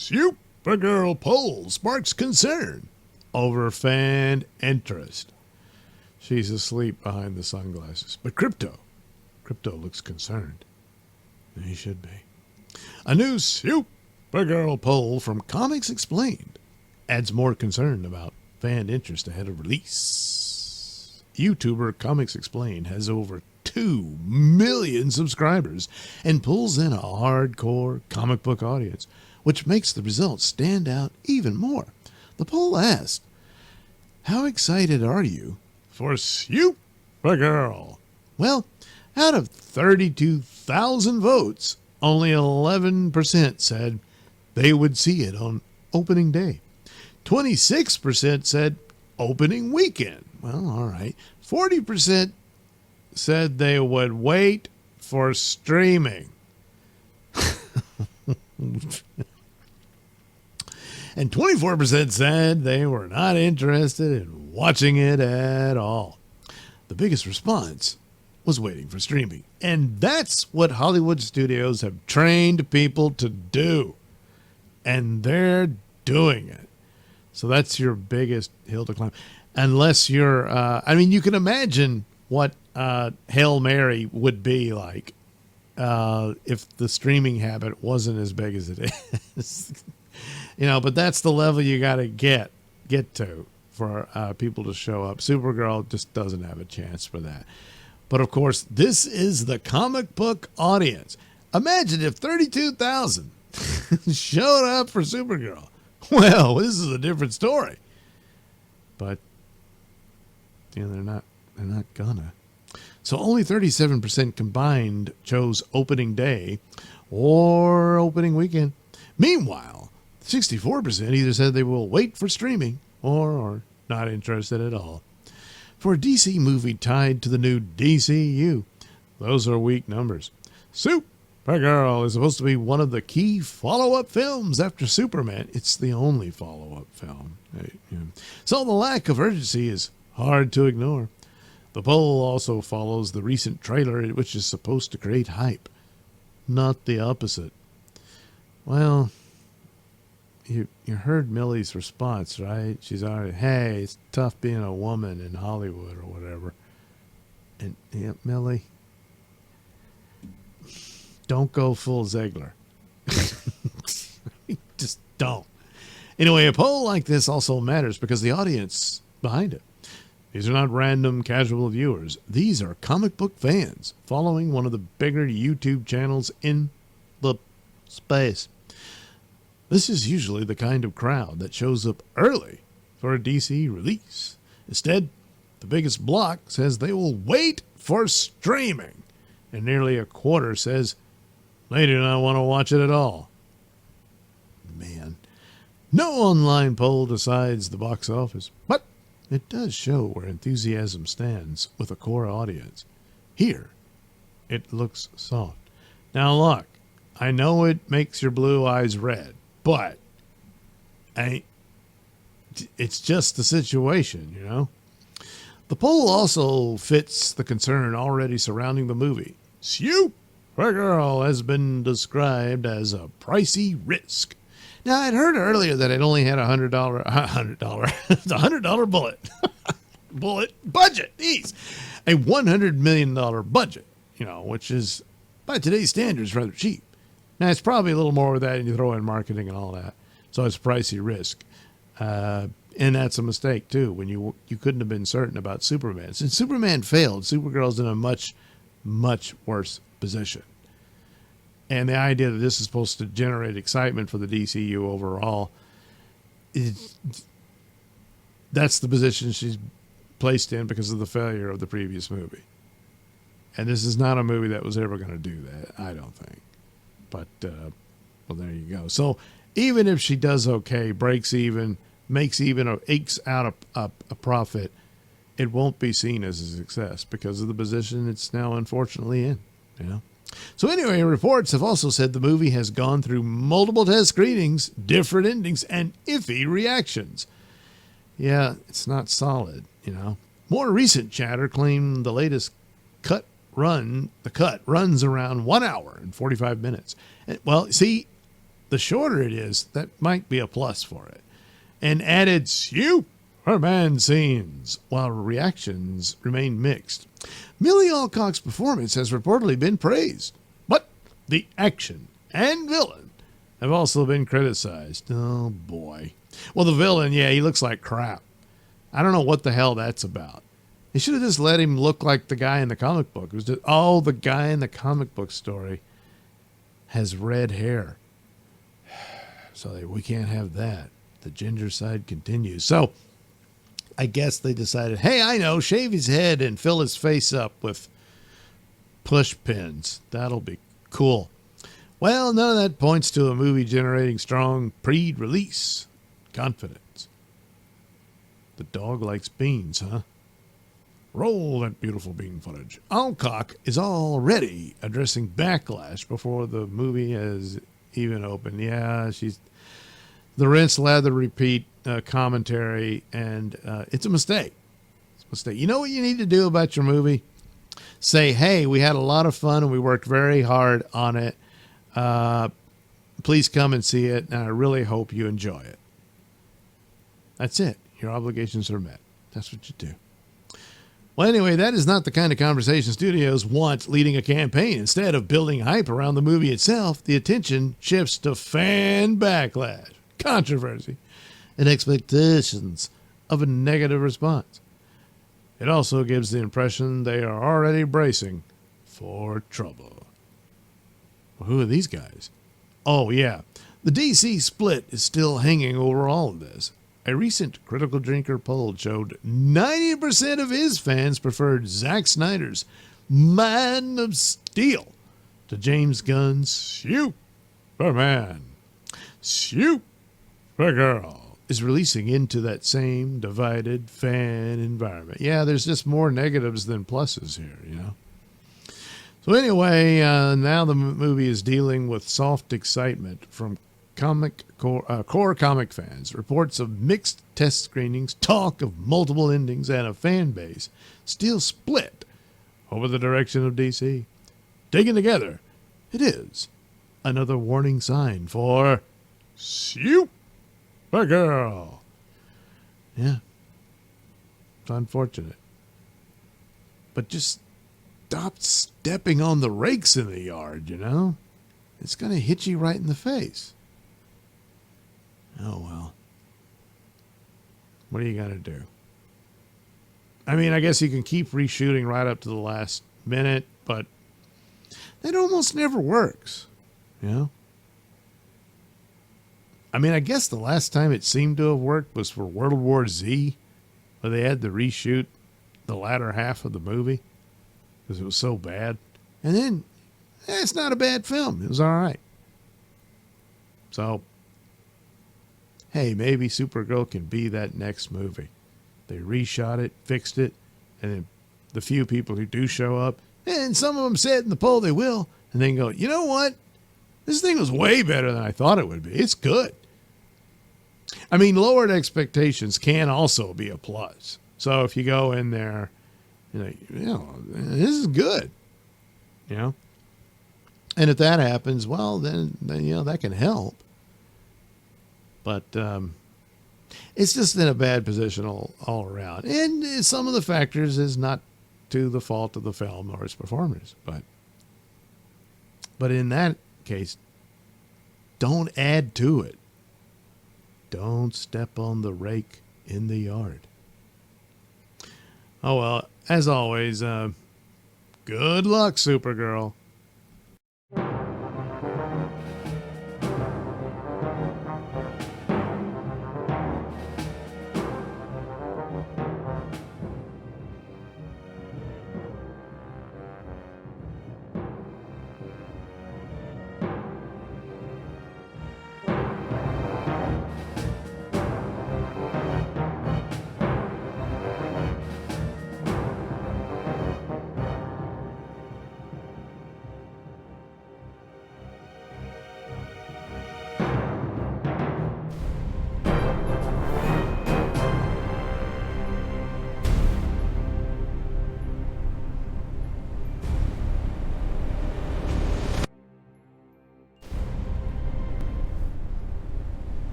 Supergirl poll sparks concern over fan interest. She's asleep behind the sunglasses. But Crypto looks concerned. He should be. A new Supergirl poll from Comics Explained adds more concern about fan interest ahead of release. YouTuber Comics Explained has over 2 million subscribers and pulls in a hardcore comic book audience, which makes the results stand out even more. The poll asked, how excited are you for Supergirl? Well, out of 32,000 votes, only 11% said they would see it on opening day. 26% said opening weekend. Well, all right. 40% said they would wait for streaming. And 24% said they were not interested in watching it at all. The biggest response was waiting for streaming. And that's what Hollywood studios have trained people to do. And they're doing it. So that's your biggest hill to climb. Unless you're, you can imagine what Hail Mary would be like if the streaming habit wasn't as big as it is. But that's the level you got to get to for people to show up. Supergirl just doesn't have a chance for that. But, of course, this is the comic book audience. Imagine if 32,000 showed up for Supergirl. Well, this is a different story. But, they're not gonna. So only 37% combined chose opening day or opening weekend. Meanwhile, 64% either said they will wait for streaming or are not interested at all. For a DC movie tied to the new DCU, those are weak numbers. Supergirl is supposed to be one of the key follow-up films after Superman. It's the only follow-up film. So the lack of urgency is hard to ignore. The poll also follows the recent trailer, which is supposed to create hype, not the opposite. Well, you heard Millie's response, right? She's already, hey, it's tough being a woman in Hollywood or whatever. And yeah, Millie, don't go full Ziegler. Just don't. Anyway, a poll like this also matters because the audience behind it. These are not random casual viewers. These are comic book fans following one of the bigger YouTube channels in the space. This is usually the kind of crowd that shows up early for a DC release. Instead, the biggest block says they will wait for streaming, and nearly a quarter says they do not want to watch it at all. Man, no online poll decides the box office, but it does show where enthusiasm stands with a core audience. Here, it looks soft. Now look, I know it makes your blue eyes red, but it's just the situation, The poll also fits the concern already surrounding the movie. Supergirl has been described as a pricey risk. Now, I'd heard earlier that it only had a $100 bullet budget. Jeez. A $100 million budget, which is, by today's standards, rather cheap. Now, it's probably a little more with that, and you throw in marketing and all that. So it's a pricey risk. And that's a mistake, too, when you couldn't have been certain about Superman. Since Superman failed, Supergirl's in a much, much worse position. And the idea that this is supposed to generate excitement for the DCU overall, that's the position she's placed in because of the failure of the previous movie. And this is not a movie that was ever going to do that, I don't think. But, well, there you go. So even if she does okay, breaks even, makes even, or ekes out a profit, it won't be seen as a success because of the position it's now unfortunately in, So anyway, reports have also said the movie has gone through multiple test screenings, different endings, and iffy reactions. Yeah, it's not solid, More recent chatter claimed the latest cut runs around 1 hour and 45 minutes. Well, see, The shorter it is, that might be a plus for it. And added Superman scenes, while reactions remain mixed. Millie Alcock's performance has reportedly been praised, but the action and villain have also been criticized. Oh boy. Well, the villain, yeah, he looks like crap. I don't know what the hell that's about. They should have just let him look like the guy in the comic book. It was just, oh, the guy in the comic book story has red hair. So we can't have that. The ginger side continues. So I guess they decided, hey, I know, shave his head and fill his face up with push pins. That'll be cool. Well, none of that points to a movie generating strong pre-release confidence. The dog likes beans, huh? Roll that beautiful bean footage. Alcock is already addressing backlash before the movie has even opened. Yeah, she's the rinse, lather, repeat commentary, and it's a mistake. It's a mistake. You know what you need to do about your movie? Say, hey, we had a lot of fun and we worked very hard on it. Please come and see it, and I really hope you enjoy it. That's it. Your obligations are met. That's what you do. Well, anyway, that is not the kind of conversation studios want leading a campaign. Instead of building hype around the movie itself, the attention shifts to fan backlash, controversy, and expectations of a negative response. It also gives the impression they are already bracing for trouble. Well, who are these guys? Oh, yeah. The DC split is still hanging over all of this. A recent Critical Drinker poll showed 90% of his fans preferred Zack Snyder's Man of Steel to James Gunn's Superman. Supergirl is releasing into that same divided fan environment. Yeah, there's just more negatives than pluses here, you know. So anyway, now the movie is dealing with soft excitement from core comic fans. Reports of mixed test screenings, talk of multiple endings, and a fan base still split over the direction of DC. Taken together, it is another warning sign for Supergirl. Yeah, it's unfortunate. But just stop stepping on the rakes in the yard, you know? It's going to hit you right in the face. Oh, well. What are you going to do? I mean, I guess you can keep reshooting right up to the last minute, but that almost never works, you know? I mean, I guess the last time it seemed to have worked was for World War Z, where they had to reshoot the latter half of the movie because it was so bad. And then, it's not a bad film. It was all right. So, hey, maybe Supergirl can be that next movie. They reshot it, fixed it, and then the few people who do show up, and some of them said in the poll they will, and then go, you know what? This thing was way better than I thought it would be. It's good. I mean, lowered expectations can also be a plus. So if you go in there, you know, this is good, you know. And if that happens, well, then you know, that can help. But it's just in a bad position all around. And some of the factors is not to the fault of the film or its performers. But in that case, don't add to it. Don't step on the rake in the yard. Oh, well, as always, good luck, Supergirl.